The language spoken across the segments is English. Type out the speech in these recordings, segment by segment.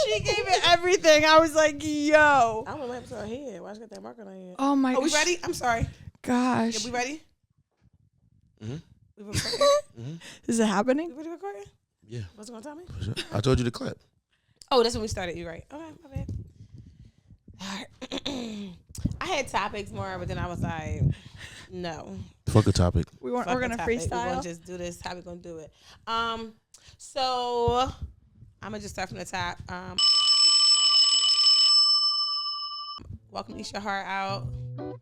She gave it everything. I was like, yo. I went right to her head. Why she got that marker on her head? Oh my gosh. Are we ready? I'm sorry. Gosh. Yeah, we ready? Mm-hmm. We recording? Is it happening? We ready recording? Yeah. What's it gonna tell me? I told you to clap. Oh, that's when we started. You're right. Okay, my bad. All right. I had topics more, but then I was like, no. Fuck a topic. We're gonna freestyle. We're gonna just do this. How we gonna do it? So I'm gonna just start from the top. Welcome to Eat Your Heart Out.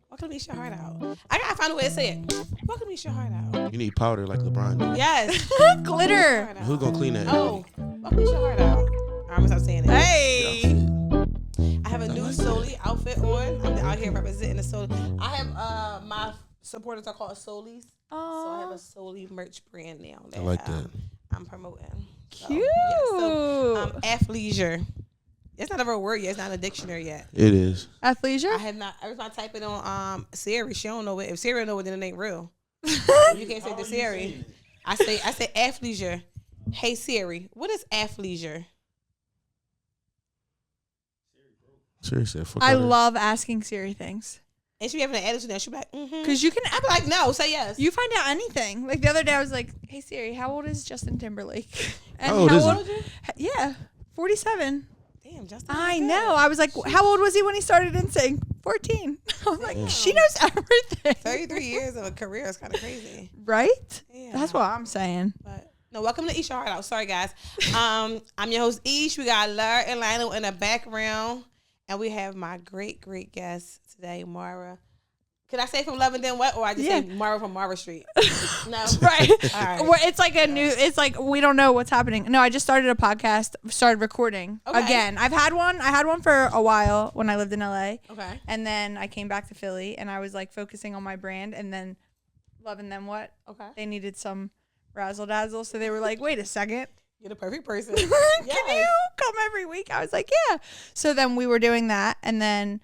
Welcome to Eat Your Heart Out. I gotta find a way to say it. Welcome to Eat Your Heart Out. You need powder like LeBron did. Yes. Glitter. Who's gonna clean that? Oh, welcome to Eat Your Heart Out. I'm gonna stop saying it. Hey. I have a new soulie outfit on. I'm out here representing the soulie. I have my supporters are called soulies. So I have a soulie merch brand now. I like that. I'm promoting. So, Cute. Yeah, so athleisure. It's not a real word yet. It's not in a dictionary yet. It is. Athleisure? I have not. Every time I type it on Siri, she don't know it. If Siri don't know it, then it ain't real. You can't say to Siri. I say athleisure. Hey Siri, what is athleisure? Seriously, I love asking Siri things. And she be having an attitude now. She be like, Because you can I be like, no, say yes. You find out anything. Like the other day, I was like, "Hey Siri, how old is Justin Timberlake?" And How old is he? Yeah, 47. Damn, Justin. I know. I was like, "How old was he when he started NSYNC?" 14. I was like, she knows everything. 33 years of a career is kind of crazy, right? Yeah. That's what I'm saying. But no, welcome to Eat Your Heart Out. Sorry guys. I'm your host Ish. We got Lara and Lionel in the background, and we have my great guest today, Maura. Can I say from Love and Then What, or I just say Maura from Maura Street? No, right. All right. Well, it's like a new. It's like we don't know what's happening. No, I just started a podcast. Started recording again. I had one for a while when I lived in LA. Okay. And then I came back to Philly, and I was like focusing on my brand, and then Love and Then What. Okay. They needed some razzle dazzle, so they were like, "Wait a second, you're the perfect person. Can you come every week?" I was like, "Yeah." So then we were doing that, and then,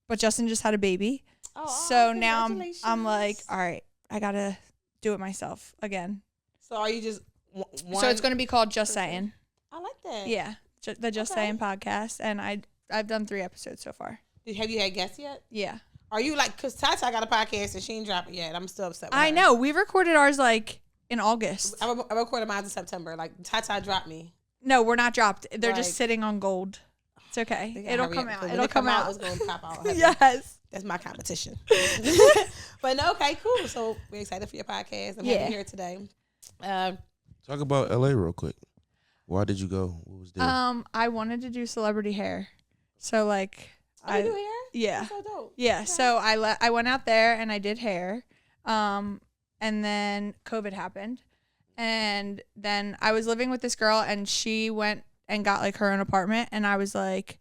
but Justin just had a baby. So now I'm like, all right, I gotta do it myself again. So are you just one? So it's gonna be called Just Saying. I like that. Yeah, the Just Saying podcast, and I've done 3 episodes so far. Have you had guests yet? Yeah. Are you like, cause Tata got a podcast and she ain't dropped it yet. I'm still upset with her. I know. We recorded ours like in August. I recorded mine in September. Like Tata dropped me. No, we're not dropped. They're just sitting on gold. It's okay. It'll come out. It'll come out. It's gonna pop out. Yes. That's my competition. But no, okay, cool. So we're excited for your podcast. I'm happy here today. Talk about LA real quick. Why did you go? What was there? I wanted to do celebrity hair. So like you do hair? Yeah. That's so dope. Yeah. Okay. So I went out there and I did hair. And then COVID happened. And then I was living with this girl and she went and got like her own apartment, and I was like,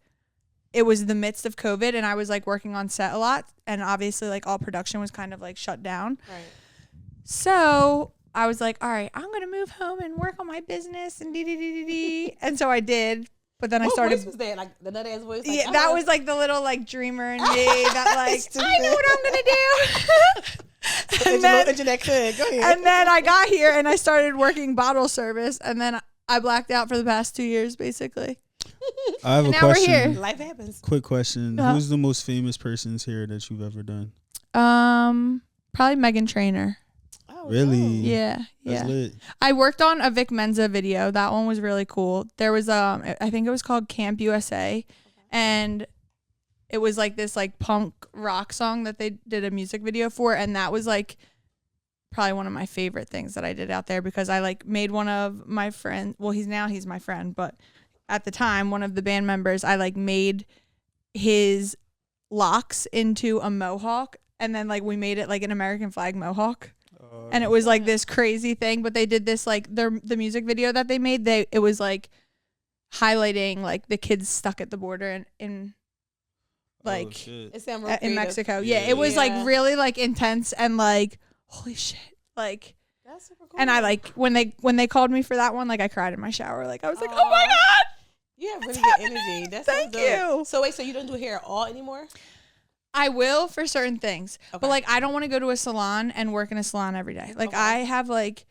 it was the midst of COVID, and I was like working on set a lot, and obviously like all production was kind of like shut down. Right. So I was like, all right, I'm gonna move home and work on my business and and so I did. But then I started. What voice was that? Like the nut ass voice? Like, yeah, that was like the little like dreamer in me that like I know what I'm gonna do. And then I got here and I started working bottle service, and then I blacked out for the past 2 years basically. I have a now question. We're here. Life happens. Quick question: Who's the most famous person's hair that you've ever done? Probably Meghan Trainor. Oh, Really? no. Yeah, That's lit. I worked on a Vic Mensa video. That one was really cool. There was I think it was called Camp USA, and it was like this like punk rock song that they did a music video for, and that was like probably one of my favorite things that I did out there, because I like made one of my friends. Well, he's my friend, but at the time, one of the band members, I like made his locks into a mohawk, and then like we made it like an American flag mohawk. And it was like this crazy thing, but they did this like the music video that they made. It was like highlighting like the kids stuck at the border in like in Mexico. Yeah, it was like really like intense and like holy shit, like. That's super cool. And I like when they called me for that one, like I cried in my shower. Like I was like, oh my god, you have really good energy. That's Thank you. So wait, so you don't do hair at all anymore? I will for certain things, but like I don't want to go to a salon and work in a salon every day. Like I have like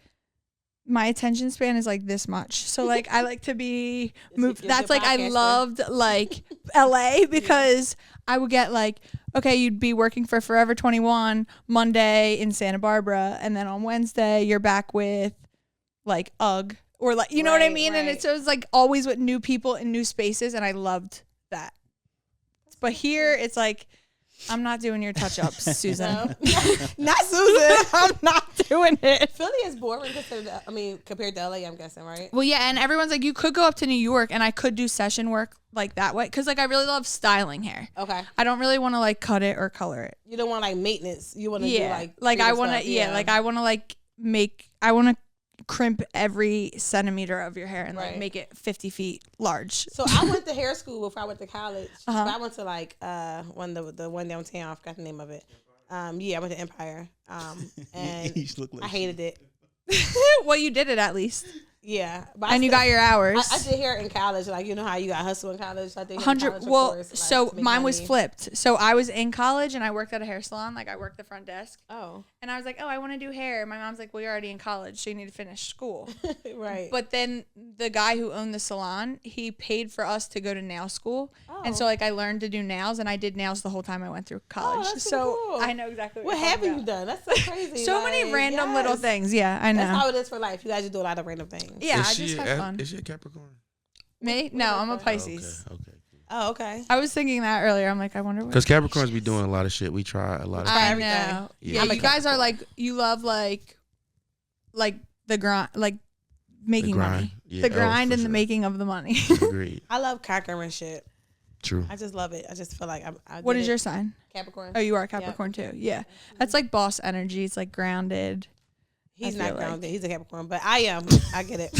my attention span is like this much. So like I like to be moved. your That's like I podcaster. loved like LA because I would get like, okay, you'd be working for Forever 21 Monday in Santa Barbara, and then on Wednesday you're back with like UGG or like, you know what I mean? And it was like always with new people in new spaces, and I loved that. But here it's like, I'm not doing your touch-ups, Susan. No. Not Susan. I'm not doing it. Philly is boring compared to LA, I'm guessing, right? Well, yeah, and everyone's like, you could go up to New York, and I could do session work like that way, because like I really love styling hair. Okay. I don't really want to like cut it or color it. You don't want like maintenance. You want to do like I want to, stuff. like I want to like I want to crimp every centimeter of your hair and like make it 50 feet large. So I went to hair school before I went to college. But I went to like the one downtown. I forgot the name of it. I went to Empire. And I hated it. Well, you did it at least. Yeah, but and you got your hours. I did hair in college, like you know how you got hustle in college. I did 100. Well, so mine was flipped. So I was in college and I worked at a hair salon. Like I worked the front desk. Oh. And I was like, oh, I want to do hair. And my mom's like, well, you're already in college, so you need to finish school. Right. But then the guy who owned the salon, he paid for us to go to nail school. And so like I learned to do nails, and I did nails the whole time I went through college. That's so cool. I know exactly what haven't you done. That's so crazy. So many random little things. Yeah, I know. That's how it is for life. You guys just do a lot of random things. Yeah, I just have fun. Is she a Capricorn? Me? No, I'm a Pisces. Okay. Oh, okay. I was thinking that earlier. I'm like, I wonder what. Because Capricorns be doing a lot of shit. We try a lot of I stuff. know. Yeah. You guys are like, you love like the grind, like making money. Yeah. The grind and sure. the making of the money. Agreed. I love conquering shit. True. I just love it. I just feel like What is your sign? Capricorn. Oh, you are Capricorn too. Yeah. That's like boss energy. It's like grounded. He's not grounded. He's a Capricorn, but I am. I get it.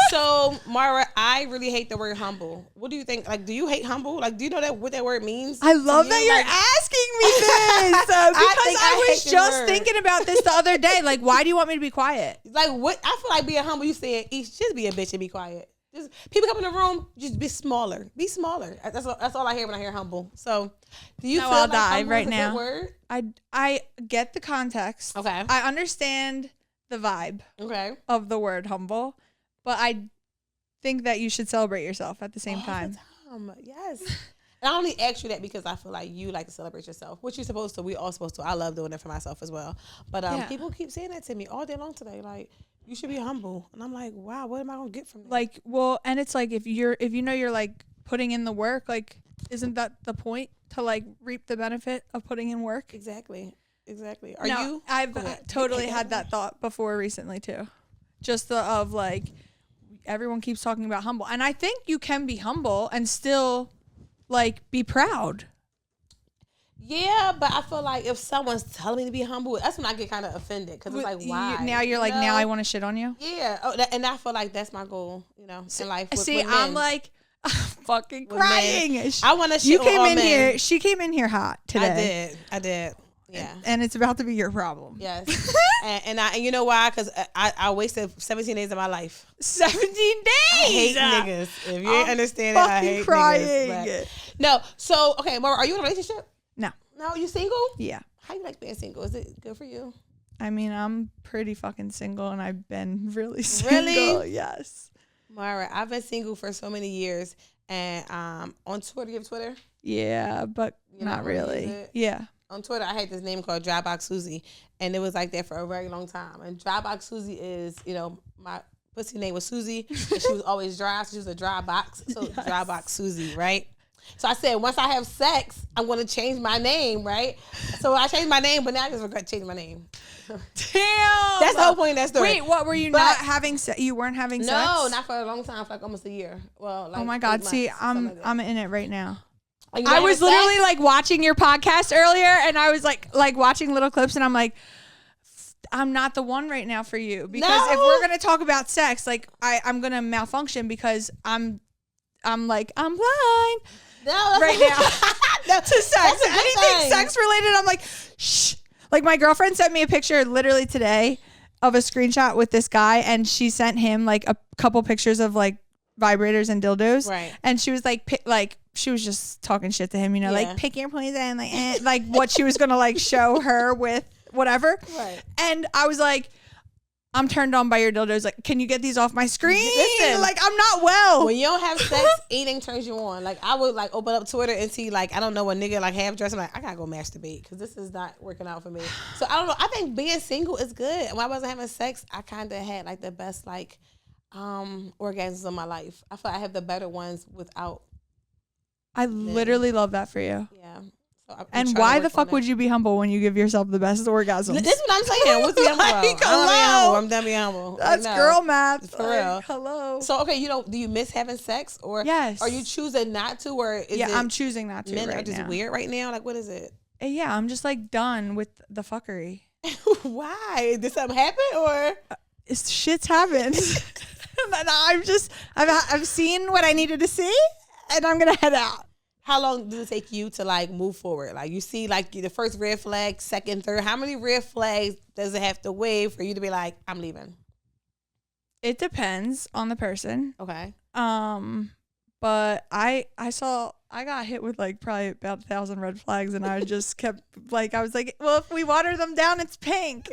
So, Maura, I really hate the word humble. What do you think? Like, do you hate humble? Like, do you know what that word means? I love that you're asking me this because I was just thinking about this the other day. Like, why do you want me to be quiet? Like, what? I feel like being humble. You saying just be a bitch and be quiet. Just people come in the room, just be smaller. Be smaller. That's all I hear when I hear humble. So, do you feel I'll like die humble right is a now. good word? I get the context. Okay. I understand the vibe Okay. of the word humble, but I think that you should celebrate yourself at the same time. Yes. And I only ask you that because I feel like you like to celebrate yourself, which you're supposed to. We all supposed to. I love doing it for myself as well. But people keep saying that to me all day long today. Like, you should be humble. And I'm like, wow, what am I gonna get from that? Like, well, and it's like if you're like putting in the work, like, isn't that the point to like reap the benefit of putting in work? Exactly. I've totally had that thought before recently too. Just of like, everyone keeps talking about humble, and I think you can be humble and still like be proud. Yeah, but I feel like if someone's telling me to be humble, that's when I get kind of offended because it's like, why? Now you're like, now I want to shit on you. Yeah, and I feel like that's my goal, in life. With I'm men. like, I'm fucking crying. I want to shit on all men. Here. She came in here hot today. I did. Yeah. And it's about to be your problem. Yes. and you know why? Because I wasted 17 days of my life. 17 days. I hate niggas. If you ain't understand it, I hate crying. Niggas. No. So, okay, Maura, are you in a relationship? No, you single? Yeah. How you like being single? Is it good for you? I mean, I'm pretty fucking single, and I've been really single. Really? Yes. Maura, I've been single for so many years, and on Twitter, you have Twitter? Yeah, but not really. Yeah. On Twitter, I had this name called Drybox Susie, and it was like that for a very long time. And Drybox Susie is, my pussy name was Susie, and she was always dry, so she was a dry box. So yes. Drybox Susie, right? So I said, once I have sex, I'm going to change my name, right? So I changed my name, but now I just regret changing my name. Damn! That's the whole point of that story. Wait, what, were you not having sex? You weren't having sex? No, not for a long time, for like almost a year. Well, like, oh my God, see, I'm in it right now. I was literally literally like watching your podcast earlier, and I was like watching little clips, and I'm like, I'm not the one right now for you, because if we're gonna talk about sex, like I'm gonna malfunction because I'm blind right now to sex. Anything sex related, I'm like, shh. Like my girlfriend sent me a picture literally today of a screenshot with this guy, and she sent him like a couple pictures of like vibrators and dildos, right? And she was like she was just talking shit to him, like pick your poison, like what she was gonna like show her with whatever, right? And I was like, I'm turned on by your dildos. Like, can you get these off my screen? Listen, like, I'm not well. When you don't have sex, eating turns you on. Like, I would like open up Twitter and see like, I don't know, a nigga like half dressed. I'm like, I gotta go masturbate because this is not working out for me. So I don't know. I think being single is good. When I wasn't having sex, I kind of had like the best like orgasms of my life. I feel like I have the better ones without. I literally love that for you. Yeah. So and why the fuck would you be humble when you give yourself the best orgasms? This is what I'm saying. What's the humble? Like, I'm done being humble. That's girl math. For real. Hello. So okay, do you miss having sex or yes? Are you choosing not to or is it I'm choosing not to. Men right are just now. weird right now. Like what is it? Yeah, I'm just like done with the fuckery. Why? Did something happen or? Shit's happened. And I've seen what I needed to see, and I'm gonna head out. How long does it take you to like move forward? Like you see like the first red flag, second, third. How many red flags does it have to wave for you to be like, I'm leaving? It depends on the person. Okay. But I got hit with like probably about 1,000 red flags, and I just kept like, I was like, well, if we water them down, it's pink.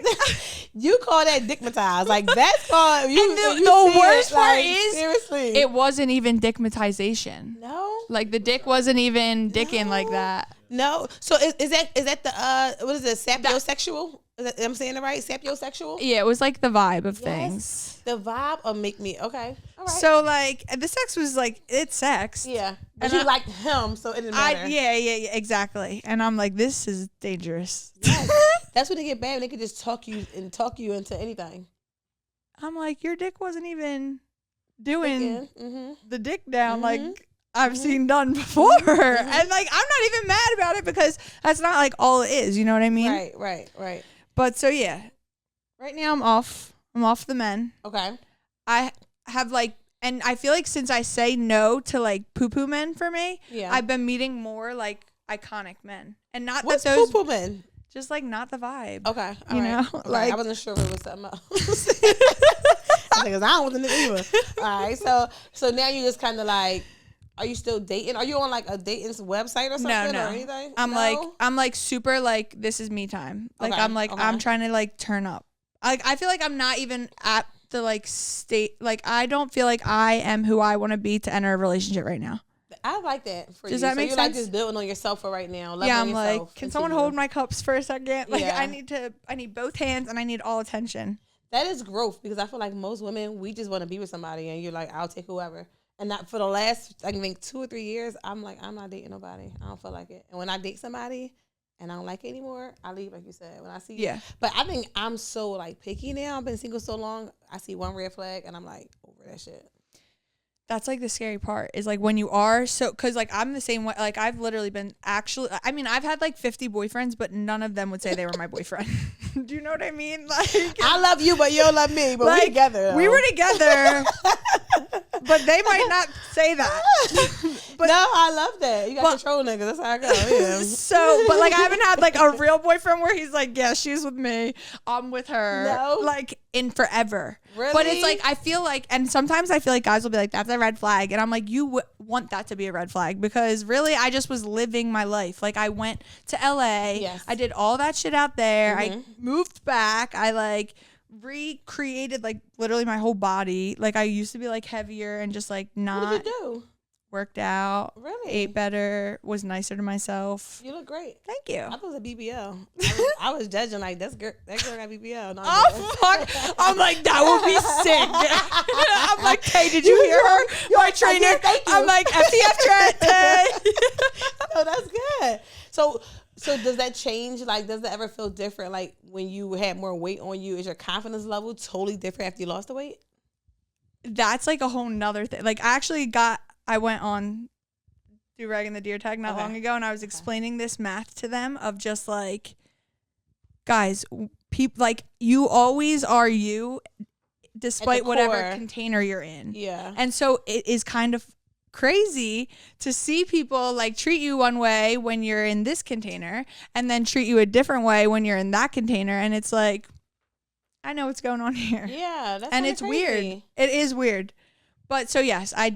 You call that dickmatized. Like that's called you. And the worst part like, is seriously, it wasn't even dickmatization. No. Like the dick wasn't even dicking like that. No. So is that the what is it, sapiosexual? I'm saying it right? Sapiosexual? Yeah, it was like the vibe of things. The vibe of make me okay. All right. So like the sex was like it's sex. Yeah. But And you liked him, so it didn't matter. Yeah, exactly. And I'm like, this is dangerous. Yes. That's when they get bad. They could just talk you into anything. I'm like, your dick wasn't even doing Mm-hmm. the dick down Mhm. like I've seen done before. And like, I'm not even mad about it because that's not like all it is. You know what I mean? Right. But so yeah, right now I'm off the men. Okay. I have like, and I feel like since I say no to like poo-poo men for me, Yeah. I've been meeting more like iconic men, and not What's that those poo-poo men? just like not the vibe. Okay. All You right. know, Okay. like I wasn't sure if it was something else. Because I don't want the nigga either. All right. So now you just kind of like, are you still dating? Are you on like a dating website or something no. or anything? I'm like super like this is me time. Like Okay, I'm like okay. I'm trying to like turn up. Like I feel like I'm not even at the like state. Like I don't feel like I am who I want to be to enter a relationship right now. I like that for you. Does that make you're like sense? just building on yourself for right now. Loving Yeah, I'm yourself like, can until someone you- hold my cups for a second? Like Yeah. I need both hands and I need all attention. That is growth because I feel like most women, we just want to be with somebody and you're like, I'll take whoever. And not for the last, I think 2 or 3 years, I'm like, I'm not dating nobody. I don't feel like it. And when I date somebody and I don't like it anymore, I leave, like you said. When I see, Yeah. But I think I'm so like picky now. I've been single so long. I see one red flag and I'm like over that shit. That's like the scary part is like when you are so, cause like I'm the same way. Like I've literally been I mean, I've had like 50 boyfriends, but none of them would say they were my boyfriend. Do you know what I mean? Like I love you, but you don't love me. But like, we together. Though. We were together, but they might not say that. But no, I love that. You got control niggas. That's how I go. Yeah. So, but like I haven't had like a real boyfriend where he's like, yeah, she's with me, I'm with her, No. like in forever. Really? But it's like I feel like, and sometimes I feel like guys will be like, that's a red flag, and I'm like, you want that to be a red flag because really, I just was living my life. Like I went to LA, Yes. I did all that shit out there. I Mhm. moved back. I like recreated like literally my whole body. Like I used to be like heavier and just like What not did you do? worked out, Really? ate better, was nicer to myself. You look great. Thank you. I thought it was a BBL. I was judging like that girl got BBL. No, Oh fuck! I'm like that would be sick. I'm like, hey, did you hear her? My trainer. yeah, thank you. I'm like FTF Trent. Oh, that's good. So does that change? Like, does it ever feel different? Like when you had more weight on you, is your confidence level totally different after you lost the weight? That's like a whole nother thing. Like I went on Do-Rag and the Deer Tag not Okay. long ago, and I was explaining this math to them of just like, guys, people like you always are you, despite whatever core. container you're in. Yeah. And so it is kind of crazy to see people like treat you one way when you're in this container and then treat you a different way when you're in that container. And it's like, I know what's going on here. Yeah. That's And kinda it's crazy. weird. It is weird. But so yes, I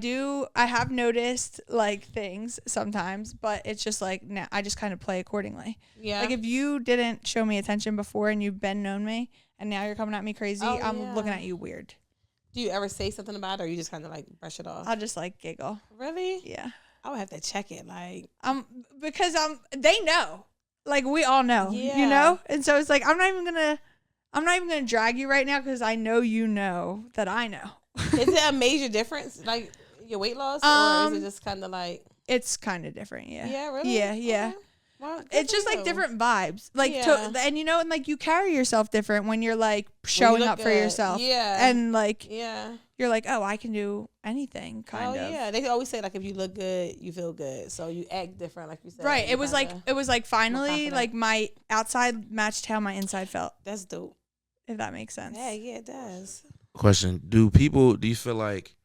have noticed like things sometimes, but it's just like now I just kind of play accordingly. Yeah. Like if you didn't show me attention before and you've been known me and now you're coming at me crazy, I'm looking at you weird. Do you ever say something about it, or you just kind of like brush it off? I'll just like giggle. Really? Yeah. I would have to check it. Like, because they know. Like we all know. Yeah. You know? And so it's like I'm not even gonna drag you right now because I know you know that I know. Is it a major difference, like your weight loss, or is it just kind of like? It's kind of different, yeah. Yeah, really. Yeah. Okay. Well, It's just like different vibes, like and you know, and like you carry yourself different when you're like showing up for yourself, and like you're like, oh, I can do anything, kind of. Yeah, they always say like if you look good, you feel good, so you act different, like you said. Right. It was like finally like my outside matched how my inside felt. That's dope. If that makes sense. Yeah, it does. Question: do you feel like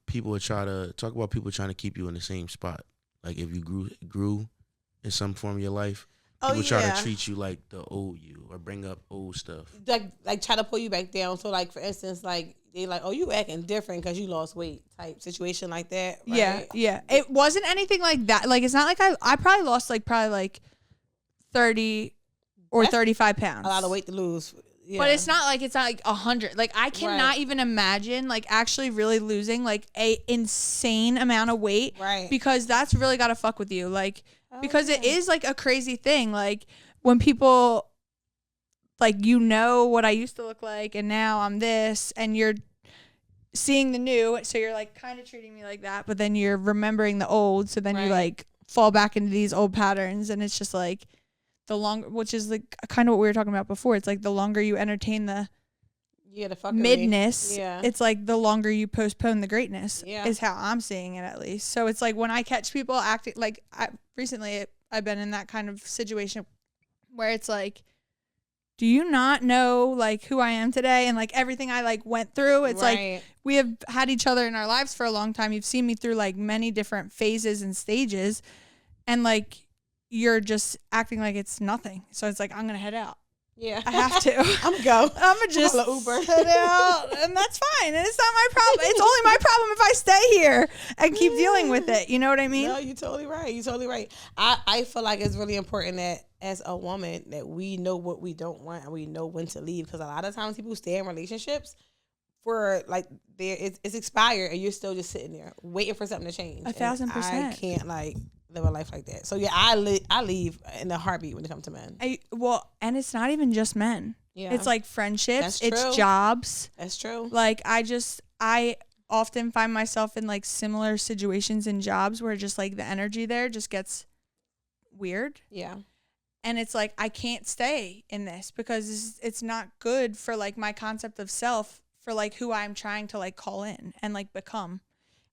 people would try to talk about people trying to keep you in the same spot? Like if you grew in some form of your life, people try to treat you like the old you or bring up old stuff. Like try to pull you back down. So like for instance, like they like, oh, you acting different because you lost weight type situation like that. Right? Yeah. It wasn't anything like that. Like it's not like I probably lost like 30 or that's 35 pounds. A lot of weight to lose. Yeah. But it's not like 100. Like I cannot even imagine like actually really losing like a insane amount of weight. Right. Because that's really got to fuck with you. Like because it is like a crazy thing. Like when people like you know what I used to look like and now I'm this and you're seeing the new, so you're like kind of treating me like that, but then you're remembering the old, so then you like fall back into these old patterns, and it's just like the longer, which is like kind of what we were talking about before. It's like the longer you entertain the midness, it's like the longer you postpone the greatness. Is how I'm seeing it, at least. So it's like when I catch people acting like I've been in that kind of situation where it's like, do you not know like who I am today and like everything I like went through? It's like we have had each other in our lives for a long time. You've seen me through like many different phases and stages, and like you're just acting like it's nothing. So it's like, I'm gonna head out. Yeah, I have to. I'm gonna just Uber head out, and that's fine. And it's not my problem. It's only my problem if I stay here and keep dealing with it. You know what I mean? No, you're totally right. I feel like it's really important that as a woman that we know what we don't want and we know when to leave, because a lot of times people stay in relationships for like it's expired and you're still just sitting there waiting for something to change. 1,000%. I can't like live a life like that. So yeah, I leave in a heartbeat when it comes to men. And it's not even just men. Yeah, it's like friendships. It's jobs. That's true. Like I often find myself in like similar situations in jobs where just like the energy there just gets weird. Yeah. And it's like I can't stay in this because it's not good for like my concept of self, for like who I'm trying to like call in and like become.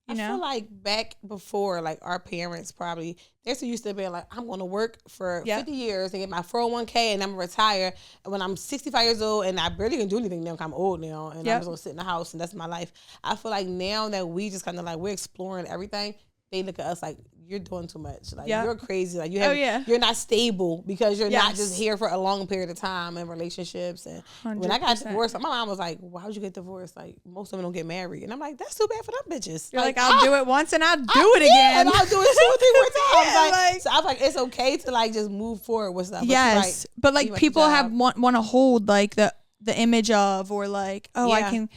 You know? I feel like back before, like our parents probably, they're so used to being like, I'm going to work for 50 years and get my 401k and I'm going to retire. And when I'm 65 years old and I barely can do anything now because I'm old now and I'm just going to sit in the house and that's my life. I feel like now that we just kind of like, we're exploring everything, they look at us like, you're doing too much. Like you're crazy. Like you're not stable because you're not just here for a long period of time in relationships. And 100%. When I got divorced, my mom was like, why would you get divorced? Like most women don't get married. And I'm like, that's too bad for them bitches. You're like I'll do it once and I'll do it again. And I'll do it 2 or 3 more times. So I was like, it's okay to like just move forward with stuff. Yes. But like people want to hold like the image of, or like, I'm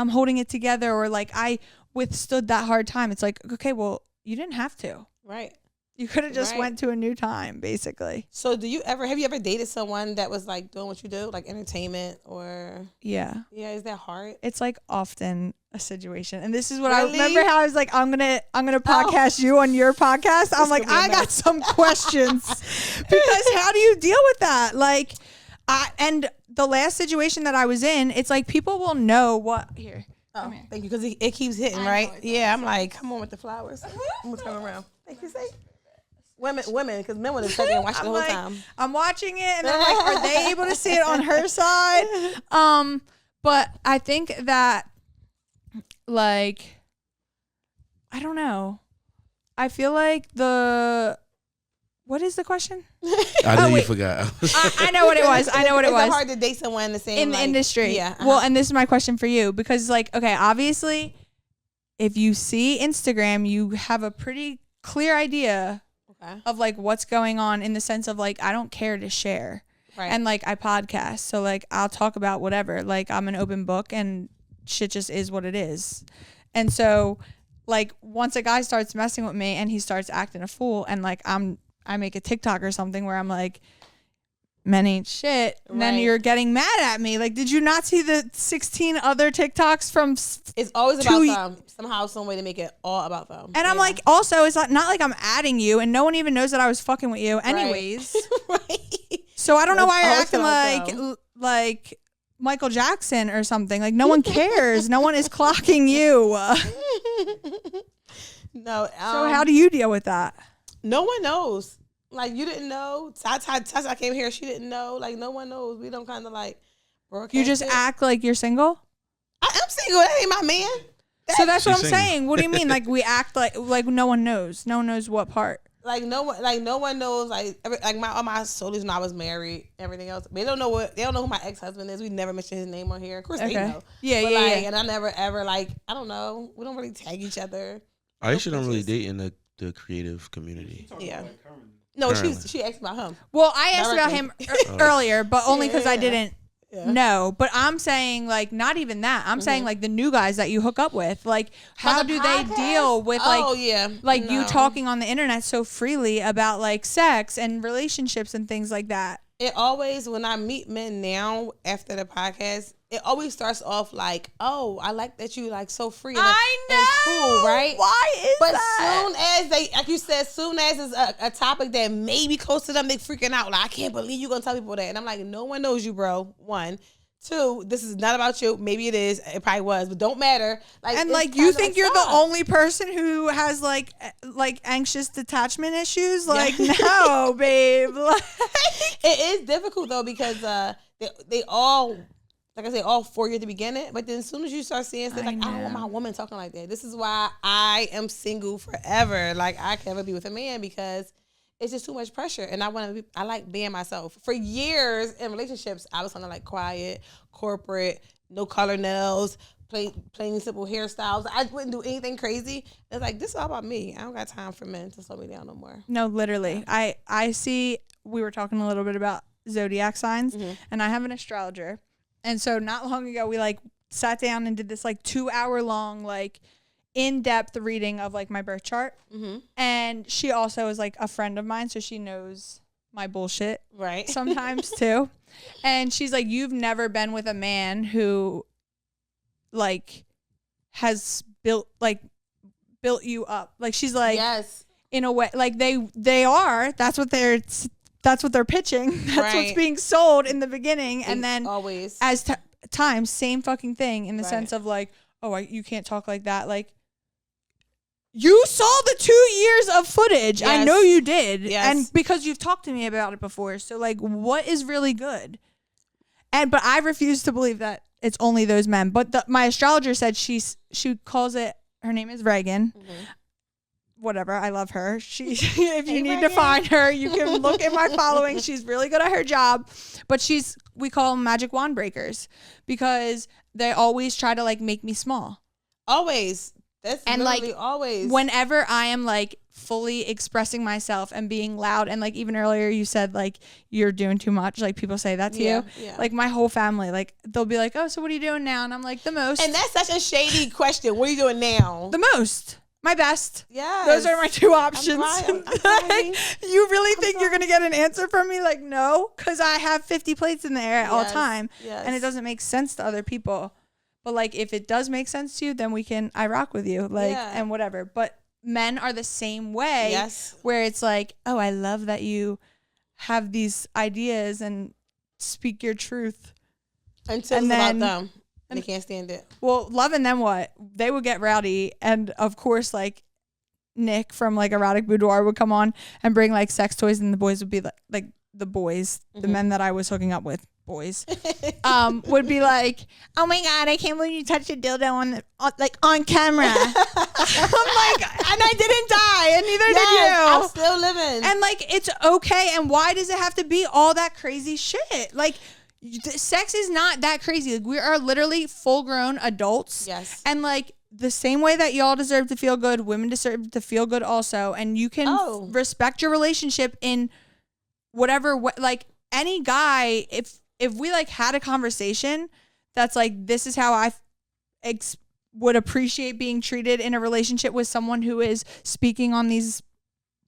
holding it together, or like I withstood that hard time. It's like, okay, well, you didn't have to. Right. You could have just went to a new time, basically. So have you ever dated someone that was like doing what you do, like entertainment or? Yeah. Yeah. Is that hard? It's like often a situation. And this is what I remember how I was like, I'm going to podcast you on your podcast. I'm like, I got some questions because how do you deal with that? Like, and the last situation that I was in, it's like people will know what here. Oh, thank you, because it keeps hitting, right? Yeah, I'm like, come on with the flowers. I'm gonna turn around. Thank you, say. Women, because men would have sat there and watched the whole time. I'm watching it, and I'm like, are they able to see it on her side? But I think that, like, I don't know. I feel like the What is the question? I know you forgot. I know what it was. I know what it was. It's hard to date someone in the same the industry. Yeah. Well, and this is my question for you because, like, okay, obviously, if you see Instagram, you have a pretty clear idea of like what's going on in the sense of like I don't care to share, right? And like I podcast, so like I'll talk about whatever. Like I'm an open book, and shit just is what it is. And so, like once a guy starts messing with me and he starts acting a fool, and like I make a TikTok or something where I'm like, men ain't shit. And then you're getting mad at me. Like, did you not see the 16 other TikToks from It's always about them. Somehow, some way to make it all about them. And I'm like, also, it's not like I'm adding you and no one even knows that I was fucking with you anyways. Right. So I don't know why you're acting like Michael Jackson or something. Like, no one cares. No one is clocking you. No. So how do you deal with that? No one knows. Like, you didn't know. Tata came here. She didn't know. Like, no one knows. We don't kind of like broadcast. You just act like you're single? I am single. That ain't my man. So that's what I'm saying. What do you mean? Like, we act like no one knows. No one knows what part. Like, no one knows. Like all my soulies when I was married, everything else. They don't know who my ex-husband is. We never mentioned his name on here. Of course they know. Yeah. And I never ever I don't know. We don't really tag each other. I actually don't really date in the creative community. Yeah. No, she asked about him. Well, I asked about him earlier, but only because I didn't know. But I'm saying, like, not even that. I'm saying, like, the new guys that you hook up with. Like, how do they deal with, like, you talking on the internet so freely about, like, sex and relationships and things like that? It always, when I meet men now after the podcast, it always starts off like, oh, I like that you like so free and cool, right? Why is but that? Soon as they, like you said, soon as it's a topic that maybe close to them, they freaking out. Like, I can't believe you're gonna tell people that. And I'm like, no one knows you, bro. 1. 2, this is not about you. Maybe it is. It probably was, but don't matter. Like, and like, you think you're the only person who has like anxious detachment issues? Like, no, babe. It is difficult though because they all. Like I said, all for you at the beginning, but then as soon as you start seeing stuff, like, I don't want my woman talking like that. This is why I am single forever. Like, I can never be with a man because it's just too much pressure. And I like being myself. For years in relationships, I was kind of like quiet, corporate, no color nails, plain simple hairstyles. I wouldn't do anything crazy. It's like, this is all about me. I don't got time for men to slow me down no more. No, literally. I see, we were talking a little bit about zodiac signs, and I have an astrologer. And so not long ago, we like sat down and did this like 2-hour long, like in-depth reading of like my birth chart. And she also is like a friend of mine. So she knows my bullshit sometimes too. And she's like, you've never been with a man who like has built you up. Like, she's like, yes, in a way, like they are, that's what they're pitching. That's what's being sold in the begining. And then always as times, same fucking thing in the sense of like, oh, you can't talk like that. Like, you saw the 2 years of footage. Yes. I know you did. Yes. And because you've talked to me about it before. So like, what is really good? But I refuse to believe that it's only those men. But my astrologer said she calls it, her name is Reagan. Whatever, I love her. If you need to find her, you can look at my following. She's really good at her job, but we call them magic wand breakers because they always try to like make me small. Always. That's and literally like always. Whenever I am like fully expressing myself and being loud, and like even earlier you said like you're doing too much. Like, people say that to you. Yeah. Like, my whole family, like, they'll be like, oh, so what are you doing now? And I'm like, the most. And that's such a shady question. What are you doing now? The most. My best. Yeah. Those are my 2 options. I'm like, you really think you're going to get an answer from me? Like, no, because I have 50 plates in the air at all time. Yes. And it doesn't make sense to other people. But like, if it does make sense to you, then I rock with you. Like, and whatever. But men are the same way. Yes. Where it's like, oh, I love that you have these ideas and speak your truth. Until it's about them. They can't stand it. Well, love and then what? They would get rowdy. And of course, like, Nick from like Erotic Boudoir would come on and bring like sex toys, and the boys would be like the boys, the men that I was hooking up with, boys, would be like, oh my God, I can't believe you touched a dildo on camera. I'm like, and I didn't die, and neither did you. I'm still living. And like, it's okay. And why does it have to be all that crazy shit? Like, sex is not that crazy. Like, we are literally full grown adults. Yes. And like, the same way that y'all deserve to feel good, women deserve to feel good also. And you can respect your relationship in whatever way. Like, any guy, if we like had a conversation that's like, this is how I would appreciate being treated in a relationship with someone who is speaking on these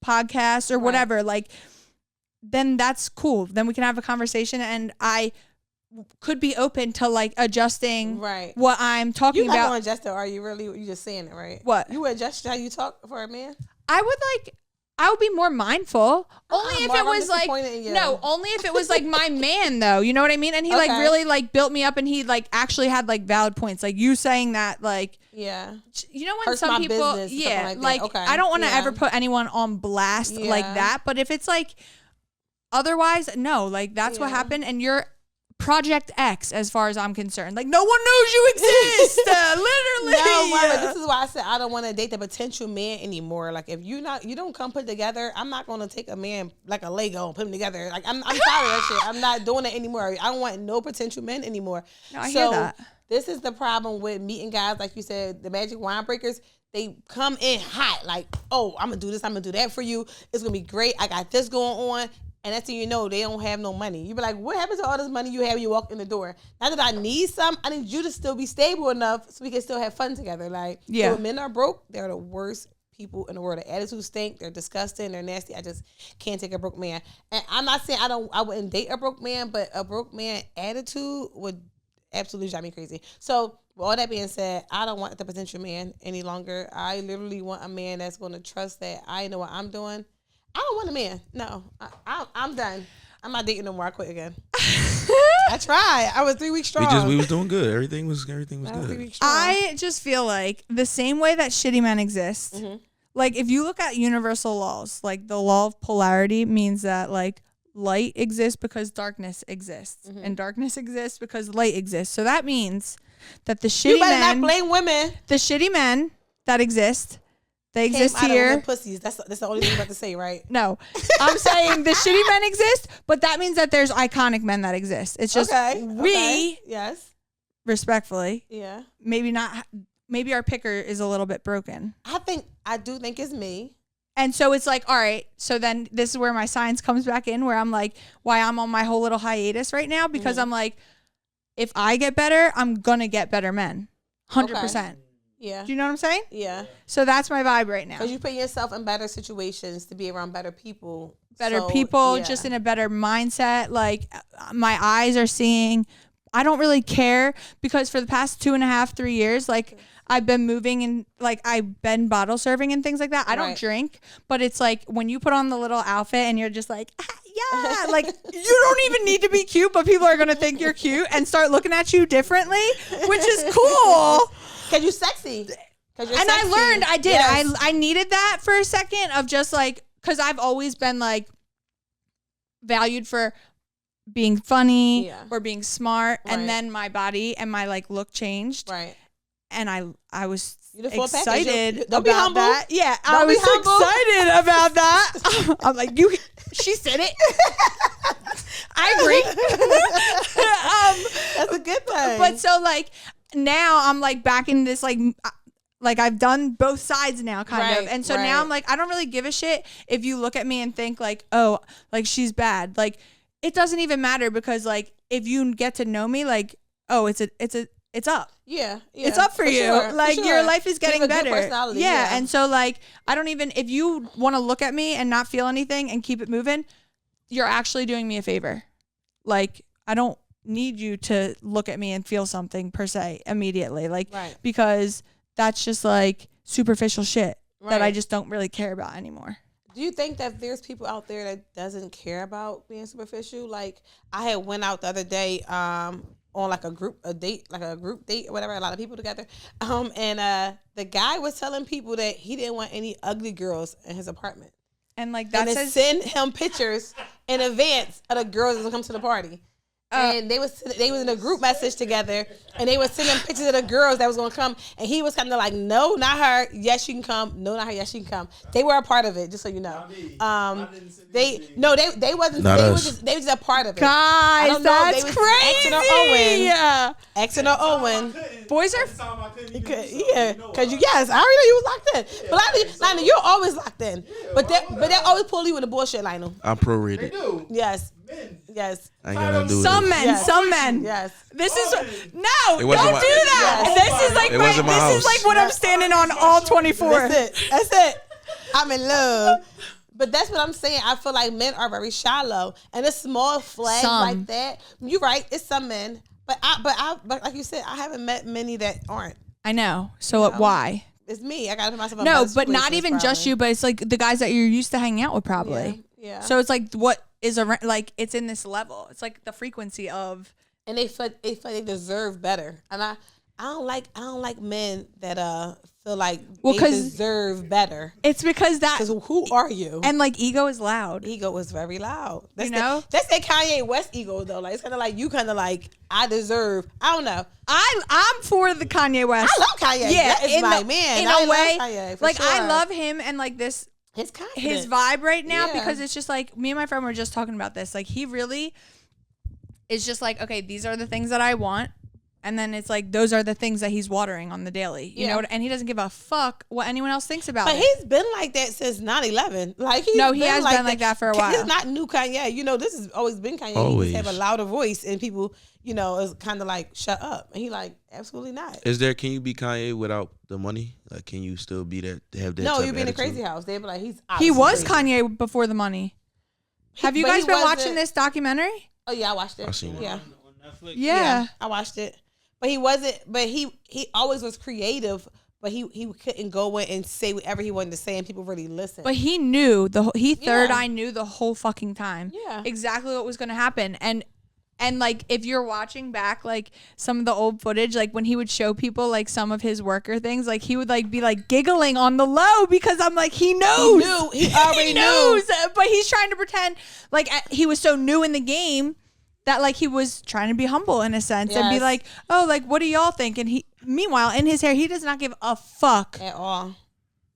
podcasts or whatever, like, then that's cool. Then we can have a conversation, and I could be open to like adjusting what I'm talking about. You're not going to adjust it, are you really? You just saying it, right? What? You would adjust how you talk for a man? I would be more mindful. Only if it was like, only if it was like my man though. You know what I mean? And he like really like built me up, and he like actually had like valid points. Like you saying that, like, you know, when hurts some people, like I don't want to ever put anyone on blast like that. But if it's like, otherwise, no, like that's what happened. And you're Project X, as far as I'm concerned. Like, no one knows you exist. Literally. No, Mama, this is why I said I don't want to date the potential man anymore. Like, if you don't come put together, I'm not going to take a man like a Lego and put him together. Like, I'm tired of that shit. I'm not doing it anymore. I don't want no potential men anymore. No, I hear that. This is the problem with meeting guys, like you said, the magic wine breakers. They come in hot, like, oh, I'm going to do this, I'm going to do that for you. It's going to be great. I got this going on. And that's when you know they don't have no money. You be like, what happens to all this money you have when you walk in the door? Not that I need some. I need you to still be stable enough so we can still have fun together. Like, so when men are broke, they're the worst people in the world. Their attitudes stink. They're disgusting. They're nasty. I just can't take a broke man. And I'm not saying I wouldn't date a broke man, but a broke man attitude would absolutely drive me crazy. So with all that being said, I don't want the potential man any longer. I literally want a man that's going to trust that I know what I'm doing. I don't want a man. No, I'm done. I'm not dating no more. I quit again. I tried. I was 3 weeks strong. We was doing good. Everything was good. I just feel like the same way that shitty men exist. Like, if you look at universal laws, like the law of polarity means that like light exists because darkness exists, and darkness exists because light exists. So that means that the shitty men. You better not blame women. The shitty men that exist. They exist here. Pussies. That's the only thing you're about to say, right? No. I'm saying the shitty men exist, but that means that there's iconic men that exist. It's just we respectfully. Yeah. Maybe our picker is a little bit broken. I do think it's me. And so it's like, all right, so then this is where my science comes back in, where I'm like, why I'm on my whole little hiatus right now, because I'm like, if I get better, I'm gonna get better men. 100%. Yeah. Do you know what I'm saying? Yeah. So that's my vibe right now. Because you put yourself in better situations to be around better people. Just in a better mindset. Like, my eyes are seeing. I don't really care, because for the past 2.5, 3 years, like, I've been moving and like I've been bottle serving and things like that. I don't drink, but it's like when you put on the little outfit and you're just like, yeah, like you don't even need to be cute, but people are going to think you're cute and start looking at you differently, which is cool. Cause you're sexy. And I learned, I did. Yes. I needed that for a second of just like, cause I've always been like valued for being funny or being smart. And then my body and my like look changed. Right. And I was excited about that. Yeah, I was excited about that. I'm like, she said it. I agree. That's a good thing. But so like now I'm like back in this like I've done both sides now kind of. And so now I'm like, I don't really give a shit if you look at me and think like, oh, like she's bad. Like it doesn't even matter, because like if you get to know me, like, oh, it's up. Yeah. It's up for you. Sure, like your life is getting better. Yeah. And so like, I don't even, if you want to look at me and not feel anything and keep it moving, you're actually doing me a favor. Like, I don't need you to look at me and feel something per se immediately. Like, because that's just like superficial shit that I just don't really care about anymore. Do you think that there's people out there that doesn't care about being superficial? Like, I had went out the other day, on like a group date or whatever, a lot of people together. And the guy was telling people that he didn't want any ugly girls in his apartment. And like that says, send him pictures in advance of the girls that come to the party. And they was in a group message together, and they was sending pictures of the girls that was gonna come, and he was kind of like, no, not her. Yes, you can come. No, not her. Yes, she can come. They were a part of it, just so you know. They wasn't. They was just a part of it. Guys, I don't know if they was crazy. Exon or Owen. Boys are. Yeah, because yes, I already know you was locked in. But Lionel, you're always locked in. But they always pull you in the bullshit, Lionel. I'm prorated. Yes. Yes. I ain't got nothing to do with Some it. men, Yes. some men. Yes. This is don't do wasn't my- that. Yes. This is like It wasn't my this is house. like what I'm standing on all 24. That's it. I'm in love. But that's what I'm saying. I feel like men are very shallow, and a small flag like that. You're right. It's some men, but like you said, I haven't met many that aren't. I know. So why? It's me. I gotta put myself in No, those but not situations, even probably. just you, but it's like the guys that you're used to hanging out with, probably. Yeah. So it's like what is like it's in this level. It's like the frequency of. And they feel they deserve better, and I don't like men that feel like they deserve better. It's because who are you? And like ego is loud. Ego was very loud. That's that's that Kanye West ego though. Like it's kind of like you kind of like I deserve. I don't know. I'm for the Kanye West. I love Kanye. Yeah, that is my man. In I a way, love Kanye, like sure. I love him and like this. His vibe right now, Yeah. because it's just like me and my friend were just talking about this. Like he really is just like, okay, these are the things that I want. And then it's like, those are the things that he's watering on the daily, you know? And he doesn't give a fuck what anyone else thinks about it. But he's been like that since 9/11. Like he has been like that for a while. It's not new Kanye. You know, this has always been Kanye. Always. He just have a louder voice, and people, you know, is kind of like, shut up. And he like, absolutely not. Can you be Kanye without the money? Like, can you still be that? Have that? No, type you'd be in a attitude? crazy house. They'd be like, he was crazy. Kanye before the money. Have you guys been watching this documentary? Oh yeah, I watched it. I seen it. Yeah. On Netflix? Yeah. I watched it. But he wasn't. But he always was creative. But he couldn't go in and say whatever he wanted to say, and people really listened. But he knew third eye knew the whole fucking time. Yeah. Exactly what was gonna happen. And like if you're watching back like some of the old footage, like when he would show people like some of his worker things, like he would like be like giggling on the low because I'm like he knows. He already knows. But he's trying to pretend like he was so new in the game that like he was trying to be humble in a sense and be like, oh, like what do y'all think? And meanwhile in his hair he does not give a fuck at all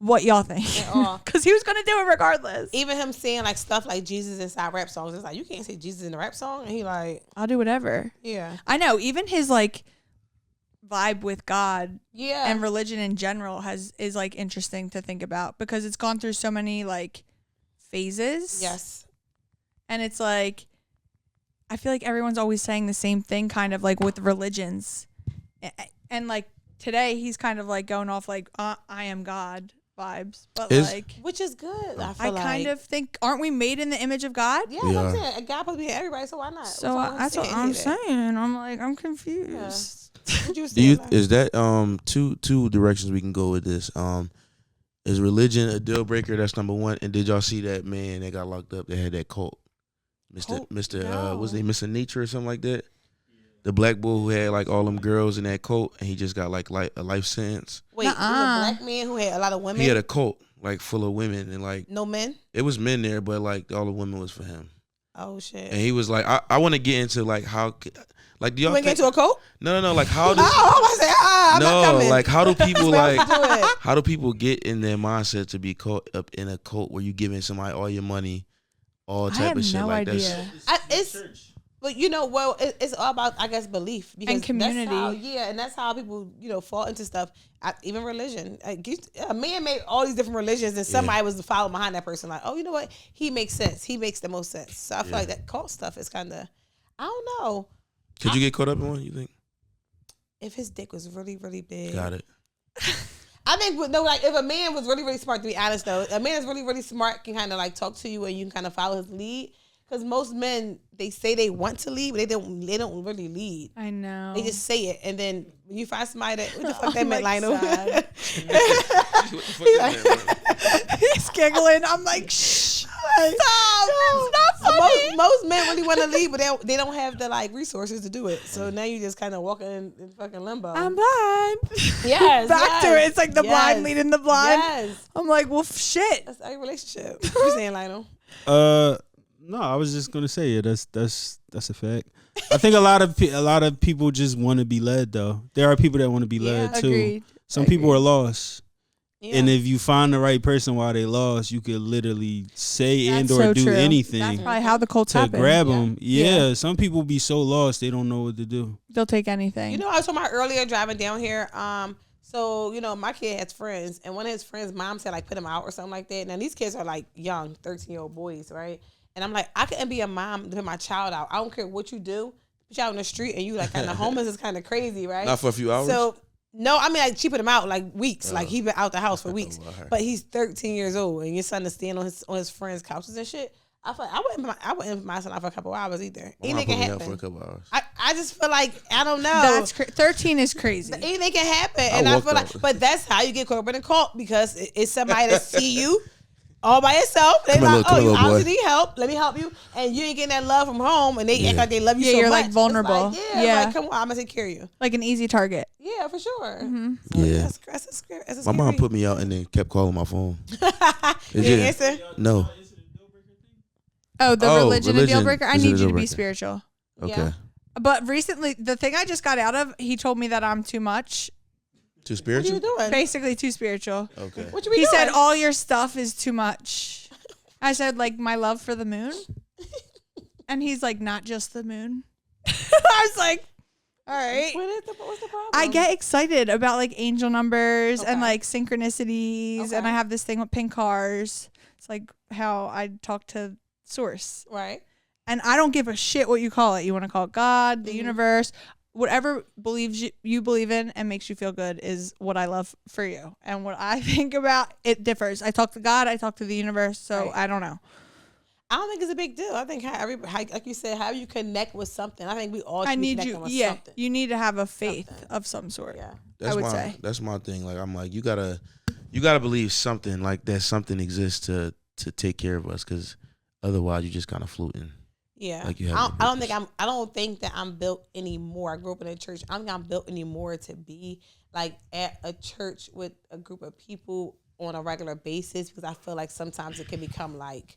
what y'all think at all, because he was gonna do it regardless. Even him saying like stuff like Jesus inside rap songs, it's like you can't say Jesus in a rap song, and he like, I'll do whatever. Yeah, I know. Even his like vibe with God, and religion in general is like interesting to think about because it's gone through so many like phases. Yes, and it's like I feel like everyone's always saying the same thing, kind of like with religions, and like today he's kind of like going off like I am God vibes, but like which is good. I kind of think, aren't we made in the image of God? Yeah, I'm saying God supposed to be in everybody, so why not? So that's what I'm saying. I'm like I'm confused. Yeah. Is that two directions we can go with this? Is religion a deal breaker? That's number one. And did y'all see that man that got locked up that had that cult? Mr. Was they Mr. Nature or something like that? The black boy who had like all them girls in that cult, and he just got like a life sentence. Wait, was a black man who had a lot of women? He had a cult like full of women and like no men. It was men there, but like all the women was for him. Oh shit! And he was like, I want to get into like how, like do y'all get into a cult? No, like how do? I'm not coming. Like how do people like how do people get in their mindset to be caught up in a cult where you giving somebody all your money? All type of shit like that. But you know, well, it's all about, I guess, belief and community. And that's how people, you know, fall into stuff. Even religion. A man made all these different religions, and somebody was following behind that person. Like, oh, you know what? He makes sense. He makes the most sense. So I feel like that cult stuff is kind of, I don't know. Could you get caught up in one? You think? If his dick was really, really big. Got it. I think like if a man was really, really smart, to be honest though, a man is really, really smart, can kind of like talk to you and you can kind of follow his lead. Because most men, they say they want to lead, but they don't really lead. I know. They just say it, and then when you find somebody that, what the fuck that meant, Lionel? He's giggling. I'm like, shh. Stop. It's not funny. Most men really want to lead, but they don't have the like resources to do it. So now you just kind of walking in fucking limbo. I'm blind. Yes. Back to it. It's like the blind leading the blind. Yes. I'm like, well, shit. That's our relationship. What you saying, Lionel? No, I was just gonna say it. That's a fact. I think a lot of people just want to be led though. There are people that want to be led too. Agreed. Some people are lost. Yeah. And if you find the right person while they lost, you could literally say That's and or so do true. anything That's probably how the cults to happen. grab them. Yeah. Yeah, some people be so lost they don't know what to do. They'll take anything. You know, I was talking about earlier driving down here. So, you know, my kid has friends, and one of his friends' mom said, like, put him out or something like that. Now, these kids are, like, young, 13-year-old boys, right? And I'm like, I couldn't be a mom to put my child out. I don't care what you do. Put you out in the street, and you, like, kind of homeless is kind of crazy, right? Not for a few hours. So, no, I mean, like, she put him out, like, weeks. Like, he been out the house for weeks. But he's 13 years old, and your son is staying on his friends' couches and shit. I feel like I wouldn't put my son out for a couple hours either. Anything can happen. For a couple hours. I just feel like, I don't know. That's 13 is crazy. Anything can happen, and I feel like, but that's how you get caught up in a cult, because it's somebody that see you all by yourself. They like, oh, you obviously need help. Let me help you, and you ain't getting that love from home, and they act like they love you so much. You're like vulnerable. Like, yeah, like, come on, I'm gonna take care of you. Like an easy target. Yeah, for sure. Mm-hmm. So Yeah. that's My mom put me out and then kept calling my phone. You didn't answer? No. Oh, the religion a deal breaker? I Is it a need you deal to be breaker? spiritual. Okay. Yeah. But recently, the thing I just got out of, he told me that I'm too much. Too What spiritual? you doing? Basically, too spiritual. Okay. What you be He doing? said, all your stuff is too much. I said, like, my love for the moon. And he's like, not just the moon. I was like, all right. What's the problem? I get excited about like angel numbers and Okay. like synchronicities, and Okay. I have this thing with pink cars. It's like how I talk to source, right. and I don't give a shit what you call it. You want to call it God, the universe, whatever believes you believe in and makes you feel good is what I love for you. And what I think about it differs. I talk to God, I talk to the universe, so Right. I don't know. I don't think it's a big deal. I think how like you said, how you connect with something. I think we all should I be need connecting you. with Yeah, something. you need to have a faith Something. of some sort. Yeah. That's I would my say. that's my thing. Like I'm like you gotta believe something, like that something exists to take care of us, because otherwise you just kind of floating. Yeah. Like you have I no don't think that I'm built anymore. I grew up in a church. I don't think I'm built anymore to be like at a church with a group of people on a regular basis, because I feel like sometimes it can become like,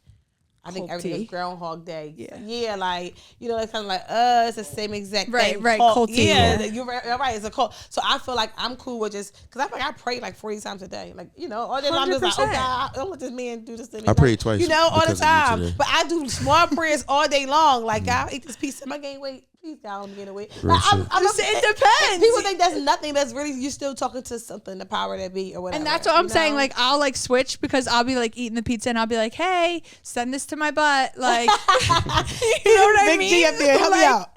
I think everything is Culty. Groundhog Day. Yeah. Like, you know, it's kind of like, it's the same exact Right, thing. right, Cult. culty, Yeah, yeah. you're right, it's a cult. So I feel like I'm cool with just, because I feel like I pray like 40 times a day. Like, you know, all day long I'm just like, oh 100%. God, I don't let this man do this to me. I prayed twice You know, all the because of you time. today. But I do small prayers all day long. Like, God, eat this piece of my gain weight. Please, God, let me gain weight. Real Like, shit. It depends. People think that's nothing. That's really, you're still talking to something, the power that be or whatever. And that's what I'm you saying. know? Like, I'll like switch, because I'll be like eating the pizza and I'll be like, hey, send this to my butt. Like, you know what I Big mean? G up there, help me Like, out.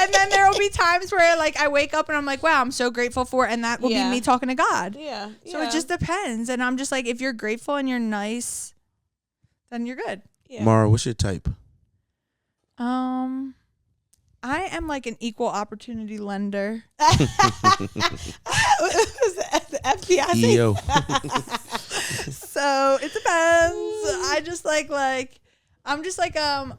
And then there will be times where like I wake up and I'm like, wow, I'm so grateful for it. And that will Yeah. be me talking to God. Yeah. So it just depends. And I'm just like, if you're grateful and you're nice, then you're good. yeah. Maura, what's your type? I am like an equal opportunity lender. the FBI thing. EO. So it depends. I just like I'm just like a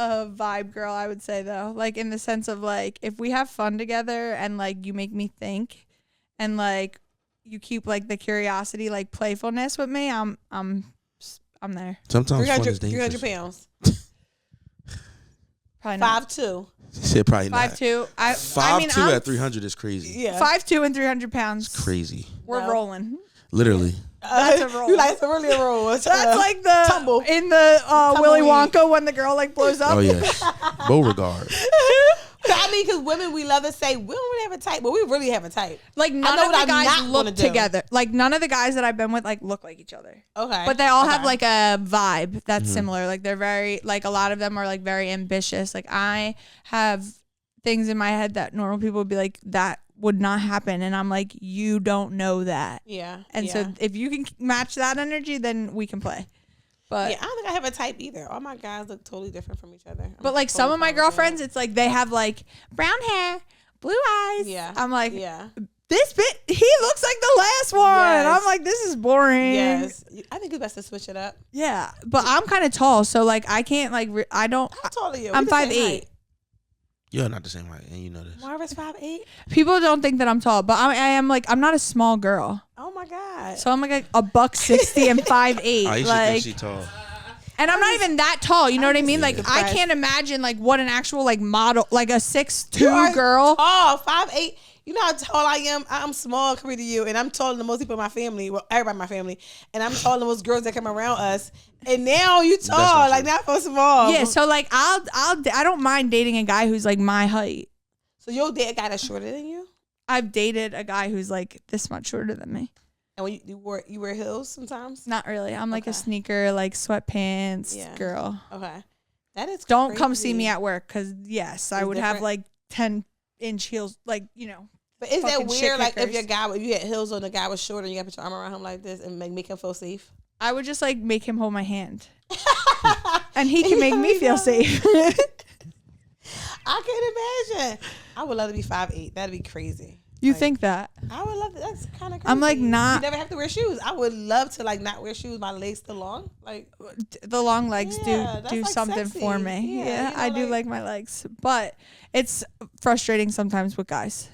vibe girl, I would say, though. Like in the sense of like, if we have fun together and like you make me think and like you keep like the curiosity, like playfulness with me, I'm there. Sometimes fun is 300 dangerous. pounds. Probably not. 5'2". She said probably not. 5'2". I mean, 5'2" at 300 is crazy. Yeah. 5'2" and 300 pounds. Crazy. We're No. rolling. Literally. That's a roll. You like, it's really a roll. That's like the tumble. in the Willy Tumbleweed. Wonka when the girl like blows up. Oh yes. Beauregard. I mean, because women, we love to say, we don't really have a type, but we really have a type. Like none know of what the I'm guys not gonna look do. together. Like none of the guys that I've been with like look like each other. Okay. But they all have Okay. like a vibe that's similar. Like they're very like a lot of them are like very ambitious. Like I have things in my head that normal people would be like, that would not happen, and I'm like, you don't know that. Yeah. And so if you can match that energy, then we can play. But yeah, I don't think I have a type either. All my guys look totally different from each other. but like some of my girlfriends, it's like they have like brown hair, blue eyes. Yeah. I'm like, yeah. this bit, he looks like the last one. Yes. I'm like, this is boring. Yes. I think it's best to switch it up. Yeah, but I'm kind of tall, so like I can't like I don't. How tall are you? I'm We the same 5'8". height. You're not the same height, and you know this. Marva's 5'8". People don't think that I'm tall, but I am like, I'm not a small girl, Oh my God. so I'm like a $160 and 5'8". I used to Like think she tall. And I'm not even that tall. You know what I mean? Like, depressed. I can't imagine like what an actual like model, like a 6'2" girl. Oh, 5'8". You know how tall I am? I'm small compared to you, and I'm taller than most people in my family. Well, everybody in my family, and I'm taller than most girls that come around us. And now you tall, like not so small. Yeah, so like I don't mind dating a guy who's like my height. So you'll date a guy that's shorter than you? I've dated a guy who's like this much shorter than me. And when you wear heels sometimes? Not really. I'm like a sneaker, like sweatpants girl. Okay, that is. Don't come see me at work because yes, I would have different? like 10-inch heels, like But is that fucking weird? shit Like if kickers. if you had heels on, the guy was shorter, and you got to put your arm around him like this and make him feel safe. I would just like make him hold my hand, and he can make me feel safe. I can't imagine. I would love to be 5'8". That'd be crazy. You Like, think that? I would love that. That's kind of crazy. I'm like not. You never have to wear shoes. I would love to like not wear shoes. My legs still long. Like The long legs Yeah, that's, do like, something sexy. for me. Yeah, Yeah, you know, I do like my legs, but it's frustrating sometimes with guys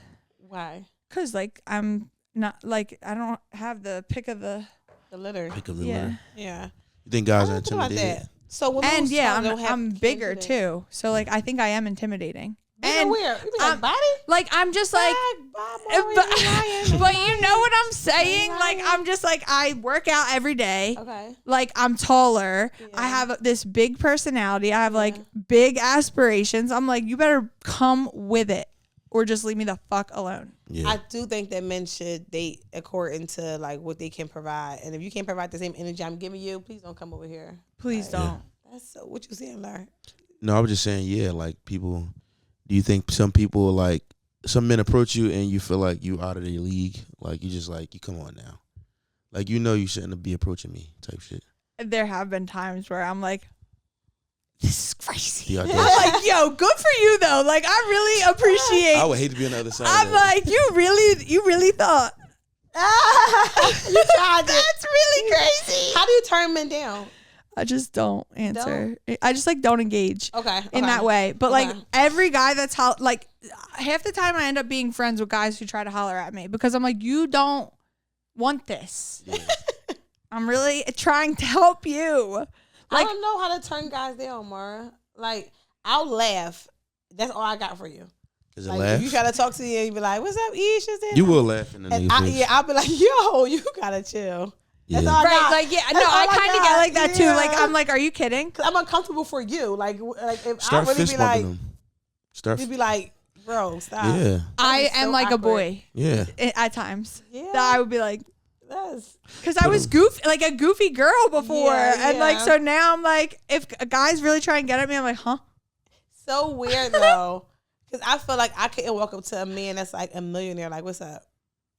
why? because like I'm not like I don't have the pick of the The litter. Pick up the yeah. litter. Yeah. You think guys are I don't think about intimidated? that. So women And who yeah, don't have I'm kids bigger today- too. So like I think I am intimidating. Bigger And where? You mean like body? like I'm just like but you know what I'm saying? Like I'm just like I work out every day. Okay. Like I'm taller. Yeah. I have this big personality. I have like big aspirations. I'm like you better come with it or just leave me the fuck alone. Yeah. I do think that men should date according to like what they can provide, and if you can't provide the same energy I'm giving you, please don't come over here. Please don't. That's so. What you saying, Larry? No, I was just saying, yeah, like people, do you think some people, like, some men approach you and you feel like you out of their league? Like, you just like, you come on now. Like, you know you shouldn't be approaching me type shit. There have been times where I'm like, this is crazy. The I'm audacity. like, yo, good for you though. Like I really appreciate. I would hate to be on the other side I'm of that. like, you really thought. You tried it. That's really crazy. How do you turn men down? I just don't answer. I just like don't engage Okay. in that way. But like every guy that's like half the time I end up being friends with guys who try to holler at me because I'm like, you don't want this. Yeah. I'm really trying to help you. I Like don't know how to turn guys down, Maura. Like I'll laugh. That's all I got for you. Is it Like laugh? if you try to talk to you and you be like, "What's up, Ish?" You will laugh in the And nigga's face. I'll be like, "Yo, you gotta chill." That's Yeah. all I right, got. like yeah, no, That's all I kind of got. get like that too. Yeah. Like I'm like, are you kidding? 'Cause I'm uncomfortable for you. Like if Start I really fist be bumping like, them. Start. you'd be like, "Bro, stop." Yeah. I is am so like a awkward. boy Yeah. at times. Yeah. That I would be like, That's because I was goofy, like a goofy girl before, Yeah, and like yeah. so now I'm like, if a guy's really try and get at me, I'm like, huh? so weird though. Because I feel like I couldn't walk up to a man that's like a millionaire. Like, what's up?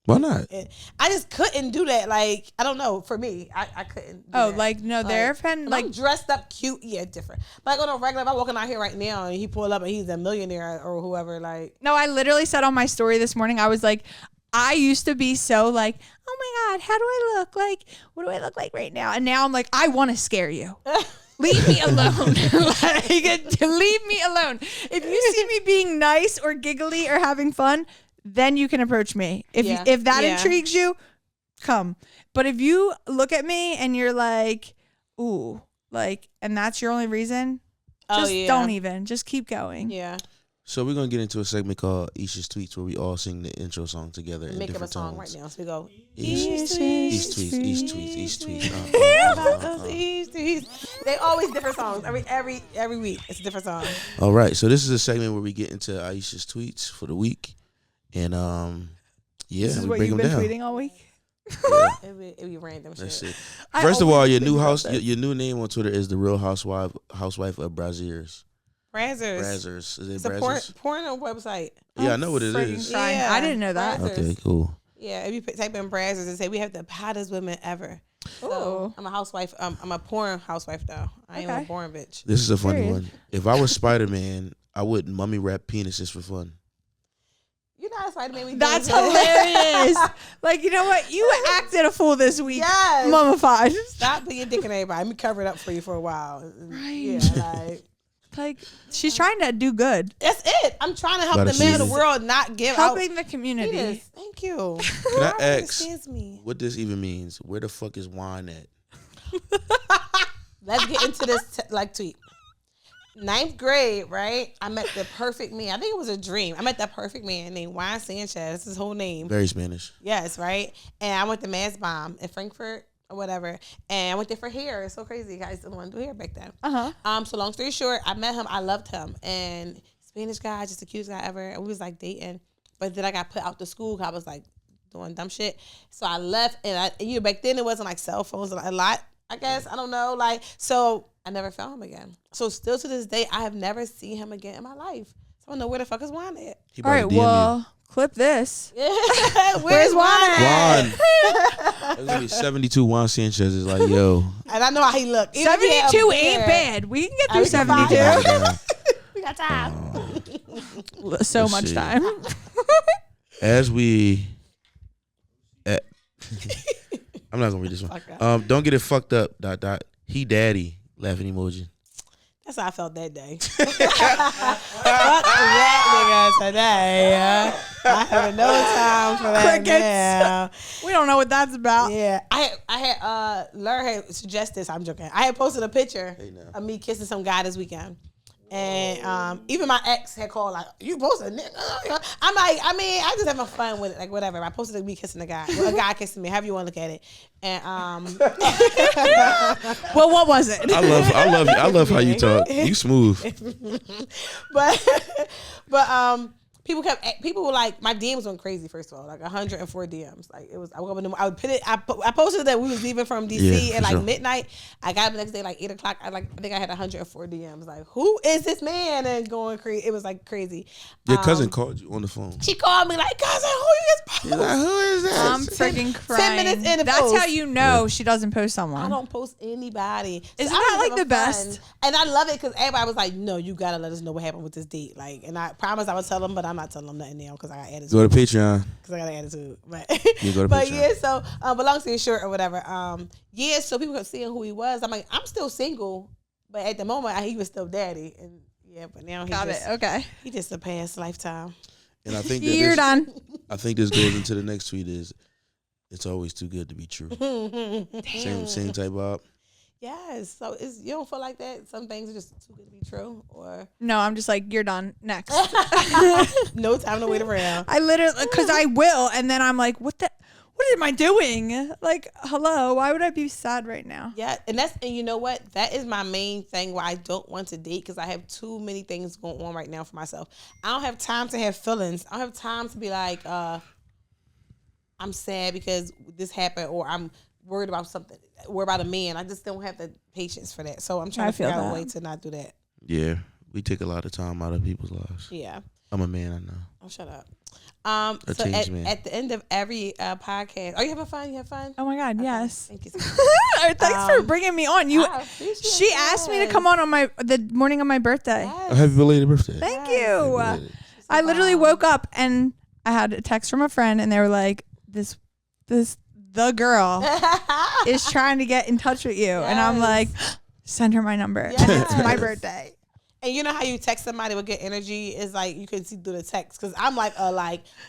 Why not? And I just couldn't do that. Like, I don't know. For me, I couldn't. Do Oh, that. like no, there have been If like I'm dressed up, cute, yeah, different. But like on a regular, if I'm walking out here right now and he pull up and he's a millionaire or whoever, like, no. I literally said on my story this morning, I was like, I used to be so like, oh my god, how do I look? Like, what do I look like right now? And now I'm like, I want to scare you. Leave me alone. Like, leave me alone. If you see me being nice or giggly or having fun, then you can approach me. If Yeah. if that Yeah. intrigues you, come. But if you look at me and you're like, ooh, like, and that's your only reason, just don't even. Just keep going. Yeah. So we're gonna get into a segment called Isha's Tweets, where we all sing the intro song together in Make up a different song tones. right now. So we go. East tweets, East tweets, East tweets. They always different songs. Every week it's a different song. All right, so this is a segment where we get into Aisha's tweets for the week, and yeah, This is we what break you've them been down. tweeting all week. Yeah, It be random that's shit. it. I First of all, always your think new about house, that. your new name on Twitter is the Real Housewife of Brazzers. Brazzers. Brazzers, is it It's a Brazzers? porno website. Yeah, I know what it Friggin' is. crying. Yeah, I didn't know that. Brazzers. Okay, cool. Yeah, if you type in Brazzers and say we have the hottest women ever. So, Ooh. I'm a housewife. I'm a porn housewife though. I ain't a Okay. porn bitch. This is a funny Period. one. If I was Spider-Man, I would mummy wrap penises for fun. You know how Spider-Man we That's doing? hilarious. Like, you know what? You acted a fool this week. Yes. Mummified. Stop putting your dick in everybody. Let me cover it up for you for a while. Right. Yeah, like Like, she's trying to do good. that's it. I'm trying to help Gotta the men of see the it. world not give Helping the out community. penis. Thank you. Can I ask Understands me. what this even means? Where the fuck is wine at? let's get into this tweet. 9th grade, right? I met the perfect man. I think it was a dream. I met the perfect man named Juan Sanchez. That's his whole name. Very Spanish. Yes, right? And I went to Mass Bomb in Frankfurt or whatever. And I went there for hair. It's so crazy. Guys didn't want to do hair back then. So long story short, I met him. I loved him. And Spanish guy, just the cutest guy ever. And we was like dating. But then I got put out to school because I was like doing dumb shit. So I left. And back then it wasn't like cell phones a lot, I guess. I don't know. So I never found him again. So still to this day, I have never seen him again in my life. So I don't know where the fuck is Juan at. All right, well, clip this. Where's Juan at? Juan. There's gonna be 72 Juan Sanchez is like, yo. And I know how he looked. 72 ain't bad. We can get through 72. We got time. So much time. As we... I'm not gonna read this one. Don't get it fucked up, ... He daddy. Laughing emoji. That's how I felt that day. Fuck that nigga today. I have no time for that. Crickets. Now. We don't know what that's about. Yeah, I had Laura had suggested this. I'm joking. I had posted a picture of me kissing some guy this weekend. And even my ex had called like, you posted a nigga. I'm like, I mean, I just having fun with it, like whatever. I posted me kissing a guy. Well, a guy kissing me, however you want to look at it. And well, what was it? I love how you talk. You smooth. but people were like, my DMs went crazy. First of all, like 104 DMs. Like it was, I woke up in the, I would put it. I posted that we was leaving from DC at like midnight. I got up the next day like 8 o'clock. I think I had 104 DMs. Like, who is this man? And going crazy. It was like crazy. Your cousin called you on the phone. She called me like, cousin, who you just post? Like, who is that? I'm freaking crying. 10 minutes in the That's post. how you know she doesn't post someone. I don't post anybody. Isn't I that was like the best? And I love it because everybody was like, no, you gotta let us know what happened with this date. Like, and I promise I would tell them, but I'm not telling them nothing now because I got attitude. Go to Patreon. Because I got an attitude. But, you go to but Patreon. yeah, so, but long story short or whatever. Yeah, so people kept seeing who he was. I'm like, I'm still single, but at the moment, he was still daddy. And yeah, but now he just a past lifetime. And I think that you're done. I think this goes into the next tweet is, it's always too good to be true. Same type of. Yes. So you don't feel like that? Some things are just too good to be true, or No, I'm just like, you're done. Next. no time to wait around. I literally, because I will, and then I'm like, what am I doing? Like, hello, why would I be sad right now? Yeah, and you know what? That is my main thing why I don't want to date, because I have too many things going on right now for myself. I don't have time to have feelings. I don't have time to be like, I'm sad because this happened, or I'm worried about something, worried about a man. I just don't have the patience for that. So I'm trying to figure out a way to not do that. Yeah, we take a lot of time out of people's lives. Yeah. I'm a man, I know. Oh, shut up. So at the end of every podcast, are you having fun? You have fun? Oh my God, Okay. yes. Thank you so much. Thanks for bringing me on. She asked me to come on the morning of my birthday. Yes. Happy belated birthday. Thank you. I literally woke up and I had a text from a friend, and they were like, the girl is trying to get in touch with you. Yes. And I'm like, send her my number. Yes. It's my birthday. And you know how you text somebody with good energy is like you can see through the text, because I'm like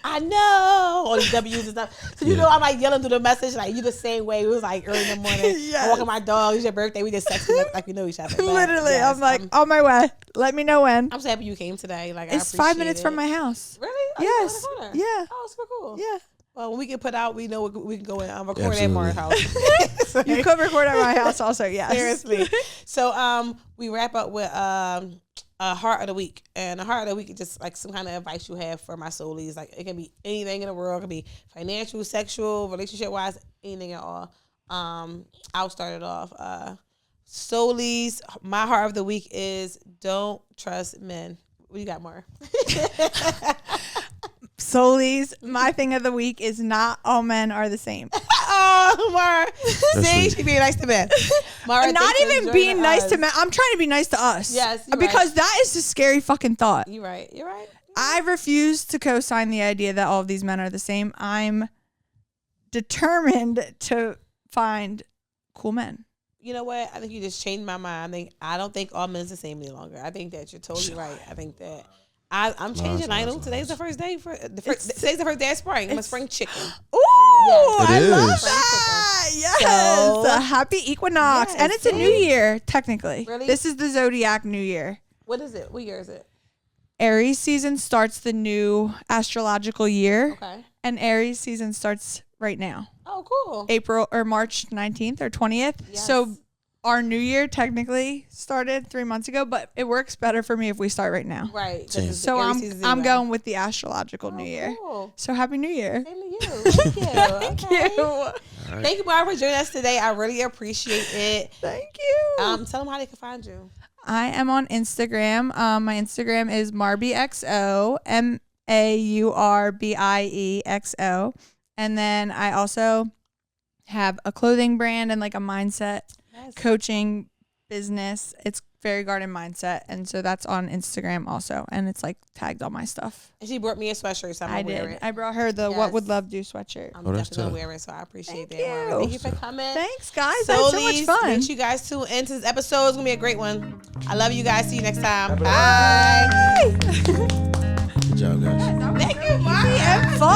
I know all these W's and stuff. So you know I'm like yelling through the message like you the same way. It was like early in the morning. Yes. I'm walking my dog. It's your birthday. We just texting like we know each other. But Literally, yes, I'm like on my way. Let me know when. I'm so happy you came today. Like It's I 5 minutes it. from my house. Really? Yes. Yeah. Oh, super cool. Yeah. Well, when we get put out, we know we can go and record Absolutely. at Maura's house. You could record at my house also, yes. Seriously. So we wrap up with a heart of the week. And a heart of the week is just like some kind of advice you have for my soulies. Like it can be anything in the world. It can be financial, sexual, relationship wise, anything at all. I'll start it off. Soulies, my heart of the week is don't trust men. What you got, Maura? Soulies, my thing of the week is not all men are the same. Oh, Maura. See, she being nice to men. Maura, Not even being nice to men. I'm trying to be nice to us. Yes, because that is a scary fucking thought. You're right. You're right. I refuse to co-sign the idea that all of these men are the same. I'm determined to find cool men. You know what? I think you just changed my mind. I don't think all men is the same any longer. I think that you're totally right. I think that I'm changing. I know today's the first day today's the first day of spring. I'm a spring chicken. Ooh, Yes. I It love is. that. Yes. So- Happy equinox. Yes, And it's a new see? year, technically. Really? This is the zodiac new year. What is it? What year is it? Aries season starts the new astrological year. Okay. And Aries season starts right now. Oh, cool. April or March 19th or 20th. Yes. So our new year technically started 3 months ago, but it works better for me if we start right now. Right. 'cause Same. it's So Aries season I'm zero. going with the astrological new year. Cool. So happy new year. Same to you. Thank you. Thank Okay. you. All right. Thank you, Maura, for joining us today. I really appreciate it. Thank you. Tell them how they can find you. I am on Instagram. My Instagram is MarbyXO, MAURBIEXO. And then I also have a clothing brand and like a mindset coaching business. It's Fairy Garden Mindset. And so that's on Instagram also. And it's like tagged on my stuff. And she brought me a sweatshirt, so I'm I going to wear did. it. I brought her the Yes. What Would Love Do sweatshirt. I'm Oh, that's definitely going to tough. wear it, so I appreciate Thank that, Maura. you. Thank you for coming. Thanks, guys. That was so much Soulies, fun. make sure you guys tune into this episode. It's going to be a great one. I love you guys. See you next time. Bye. Good job, guys. Thank you, Maura. And fun.